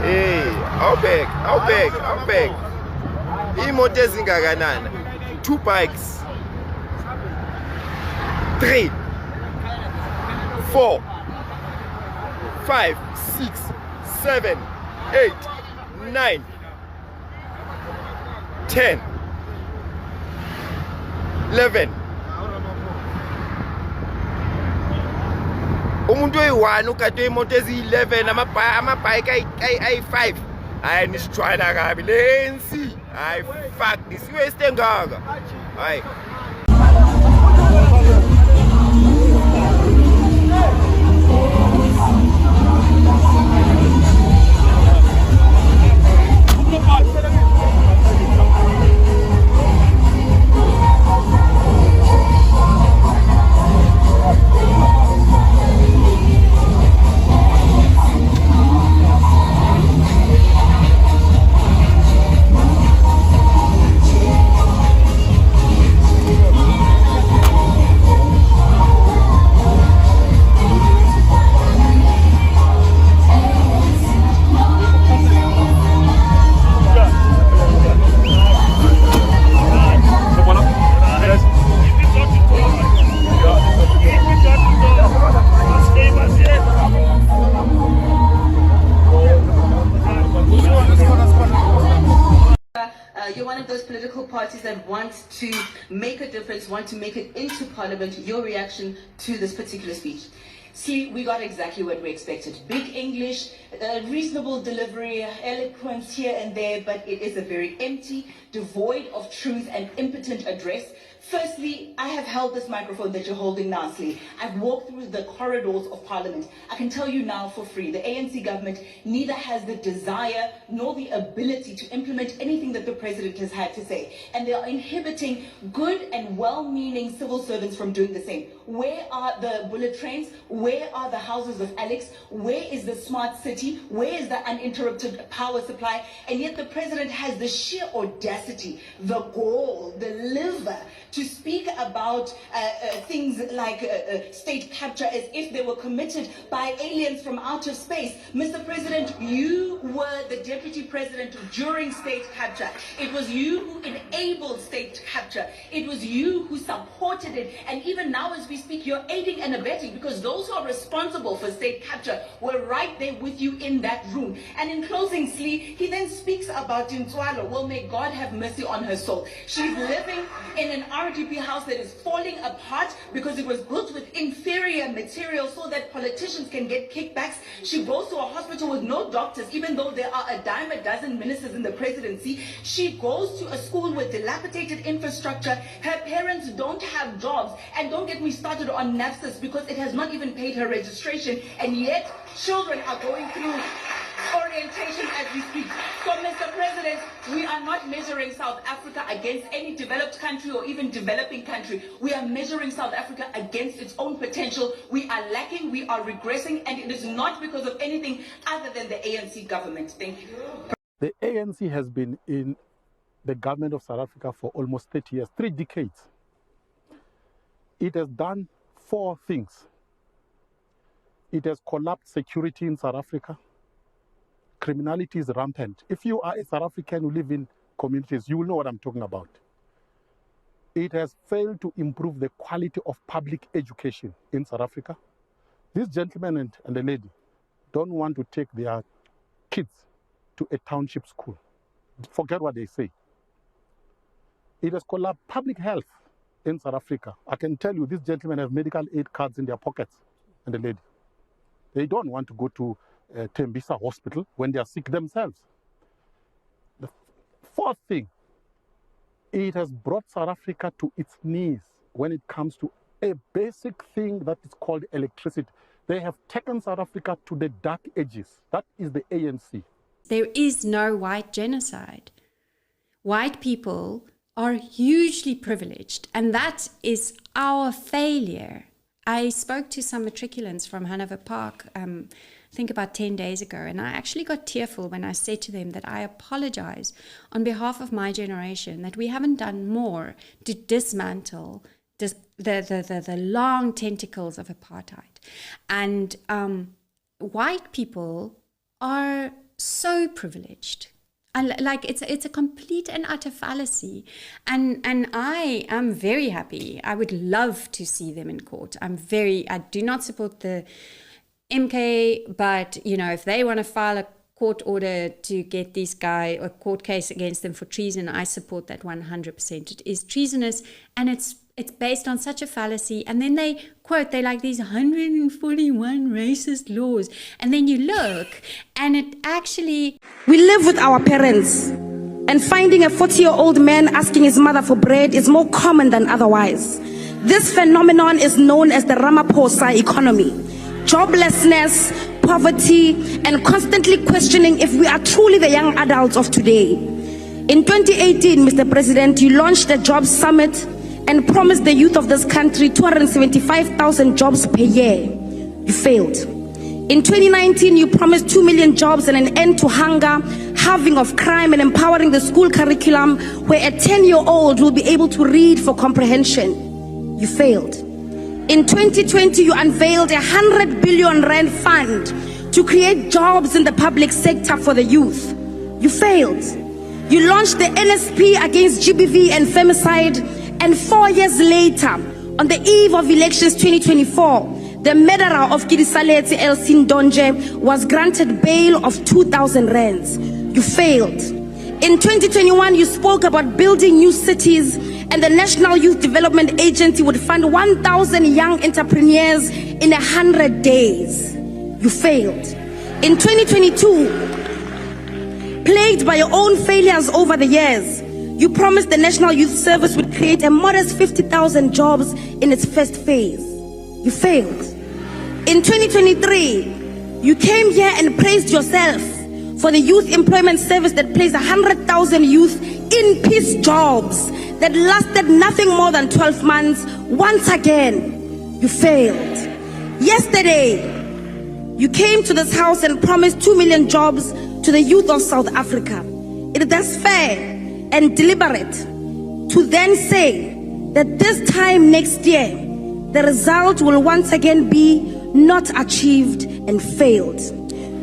Hey, awubhek. Imoto ezingakanani? 2 bikes. 3, 4, 5, 6, 7, 8, 9, 10, 11. Umuntu oyi-1 ukade imoto ezi-11 amabhayiki ayi-5. Hayi nisitshwana kabi lensi. Hayi fuck nisiweste engaka. Hayi. You're one of those political parties that wants to make a difference, want to make it into parliament. Your reaction to this particular speech? See, we got exactly what we expected. Big English, reasonable delivery, eloquence here and there, but it is a very empty, devoid of truth and impotent address. Firstly, I have held this microphone that you're holding now, Slee. I've walked through the corridors of Parliament. I can tell you now for free, the ANC government neither has the desire nor the ability to implement anything that the President has had to say. And they are inhibiting good and well-meaning civil servants from doing the same. Where are the bullet trains? Where are the houses of Alex? Where is the smart city? Where is the uninterrupted power supply? And yet the President has the sheer audacity, the gall, the liver, to speak about things like state capture as if they were committed by aliens from outer space. Mr. President, you were the deputy president during state capture. It was you who enabled state capture. It was you who supported it. And even now as we speak, you're aiding and abetting, because those who are responsible for state capture were right there with you in that room. And in closing, Slee, he then speaks about Ntwalo. Well, may God have mercy on her soul. She's living in an RDP house that is falling apart because it was built with inferior material so that politicians can get kickbacks. She goes to a hospital with no doctors, even though there are a dime a dozen ministers in the presidency. She goes to a school with dilapidated infrastructure. Her parents don't have jobs. And don't get me started on NAFSIS, because it has not even paid her registration. And yet children are going through orientation as we speak. So, Mr. President, we are not measuring South Africa against any developed country or even developing country. We are measuring South Africa against its own potential. We are lacking, we are regressing, and it is not because of anything other than the ANC government. Thank you. The ANC has been in the government of South Africa for almost 30 years, 3 decades. It has done 4 things. It has collapsed security in South Africa. Criminality is rampant. If you are a South African who live in communities, you will know what I'm talking about. It has failed to improve the quality of public education in South Africa. This gentleman and the lady don't want to take their kids to a township school. Forget what they say. It has collapsed public health in South Africa. I can tell you, these gentlemen have medical aid cards in their pockets, and the lady. They don't want to go to Tembisa Hospital when they are sick themselves. The 4th thing, it has brought South Africa to its knees when it comes to a basic thing that is called electricity. They have taken South Africa to the dark ages. That is the ANC. There is no white genocide. White people are hugely privileged, and that is our failure. I spoke to some matriculants from Hanover Park, I think about 10 days ago, and I actually got tearful when I said to them that I apologize on behalf of my generation that we haven't done more to dismantle the long tentacles of apartheid. And white people are so privileged. Like it's a complete and utter fallacy, and I am very happy. I would love to see them in court. I do not support the MK, but if they want to file a court order to get this guy, a court case against them for treason, I support that 100%. It is treasonous, and it's based on such a fallacy. And then they're like these 141 racist laws, and then you look and it actually... We live with our parents, and finding a 40-year-old man asking his mother for bread is more common than otherwise. This phenomenon is known as the Ramaphosa economy. Joblessness, poverty, and constantly questioning if we are truly the young adults of today. In 2018, Mr. President, you launched a jobs summit and promised the youth of this country 275,000 jobs per year. You failed. In 2019, you promised 2 million jobs and an end to hunger, halving of crime, and empowering the school curriculum where a 10-year-old will be able to read for comprehension. You failed. In 2020, you unveiled a 100 billion rand fund to create jobs in the public sector for the youth. You failed. You launched the NSP against GBV and femicide, and 4 years later, on the eve of elections 2024, the murderer of Kidisaletse Elsin Donje was granted bail of 2,000 rands. You failed. In 2021, you spoke about building new cities, and the National Youth Development Agency would fund 1,000 young entrepreneurs in 100 days. You failed. In 2022, plagued by your own failures over the years, you promised the National Youth Service would create a modest 50,000 jobs in its first phase. You failed. In 2023, you came here and praised yourself for the Youth Employment Service that placed 100,000 youth in peace jobs that lasted nothing more than 12 months. Once again, you failed. Yesterday, you came to this house and promised 2 million jobs to the youth of South Africa. It is thus fair and deliberate to then say that this time next year, the result will once again be not achieved and failed.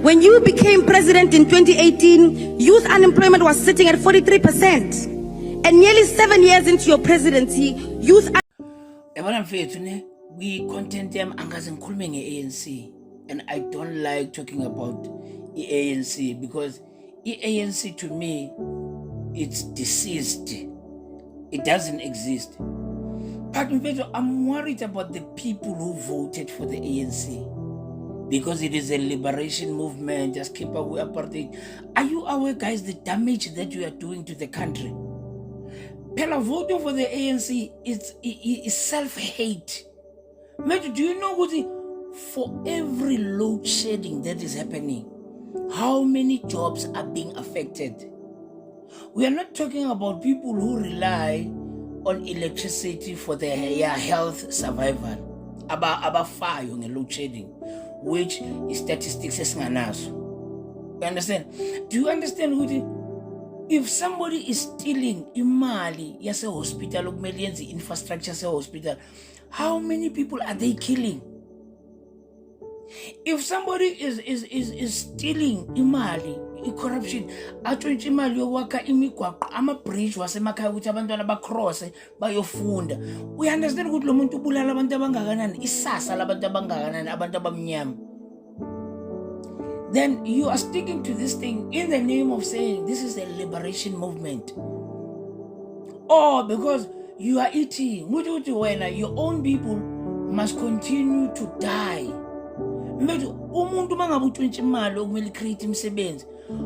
When you became president in 2018, youth unemployment was sitting at 43%. And nearly 7 years into your presidency, youth... We content them angazi ngikhulume nge-ANC, and I don't like talking about the ANC because the ANC to me, it's deceased. It doesn't exist. But I'm worried about the people who voted for the ANC because it is a liberation movement, just keep away apartheid. Are you aware, guys, the damage that you are doing to the country? Pella, voting for the ANC is self-hate. Do you know what? For every load shedding that is happening, how many jobs are being affected? We are not talking about people who rely on electricity for their health survival. About fire on a load shedding, which is statistics esinganazo. You understand? Do you understand what? If somebody is stealing imali yase hospital, millions infrastructure se hospital, how many people are they killing? If somebody is stealing imali, corruption, atshontsha imali yokwakha imigwaqo, ama-bridge wasemakhaya ukuthi abantwana bacrosse bayofunda. We understand ukuthi lo muntu ubulala abantu abangakanani, isasa labantu abangakanani, abantu abamnyama. Then you are sticking to this thing in the name of saying this is a liberation movement. Or because you are eating, your own people must continue to die.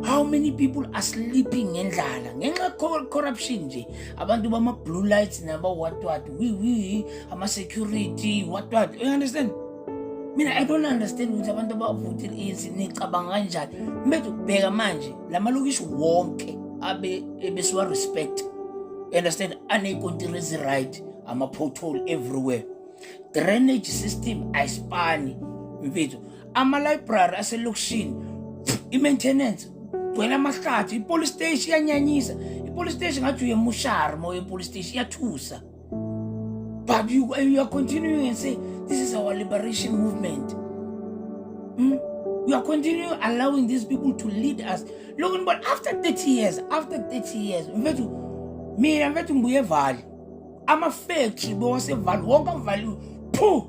How many people are sleeping in Lala? Corruption, abantu bama blue lights number what we ama security what you understand? I don't understand what abantu bavotile ANC nicabanga kanjani. Bheka manje lamalokishi wonke ebesiwa respect. You understand? Ane-control's right, I'm a pothole everywhere. Drainage system ayispani. Ama library aselokishini, i-maintenance, gwela amahlathi, i-police station iyanyanyisa. I-police station ngathi uyemushara mo i-police station iyathusa. But you are continuing and say this is our liberation movement. We are continuing allowing these people to lead us. Look, but after 30 years, I'm mbuye value. I'm a factory, but what's a value? What value? Pooh!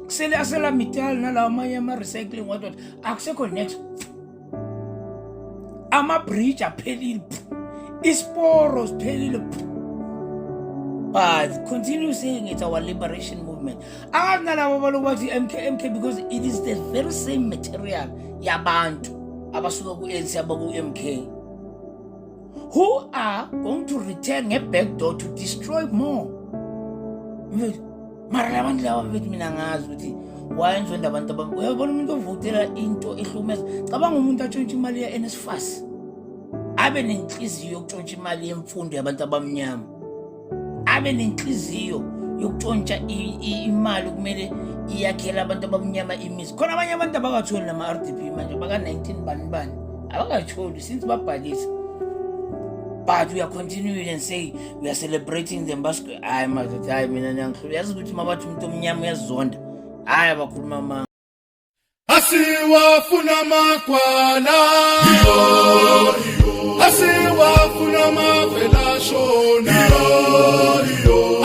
Sele asela metal na la ma recycling what aksekho next. Ama bridge aphelile. Isporos phelile. But continue saying it's our liberation movement. MK because it is the very same material yabantu abasuka ku ANC abaku MK who are going to return a back door to destroy more. Mara labantu laba bethi mina ngazi ukuthi wayenze ndabantu uyabona umuntu ovotela into ehlumeza cabanga umuntu atshontsha imali ya NSFAS abe nenhliziyo yokutshontsha imali yemfundo yabantu abamnyama abe nenhliziyo yokutshontsha imali kumele iyakhela abantu abamnyama imizi khona abanye abantu abakatholi nama RDP manje baka 19 bani abakatholi since babhalisa. But we are continuing and say we are celebrating the Basque. I must die, mina nyankhulu. Yazi ukuthi mabathi umuntu omnyama uyazonda. Hayi abakhuluma manga. Asiwafuna makwala. Asiwafuna mavela shona.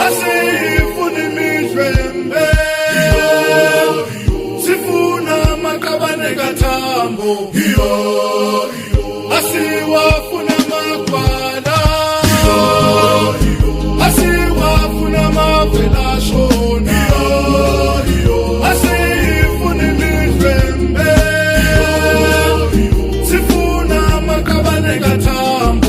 Asifuna imidlwembe. Sifuna makabane kathambo. Asiwafuna makwala. Asiwafuna mavela shona. Asifuna imidlwembe. Sifuna makabane kathambo.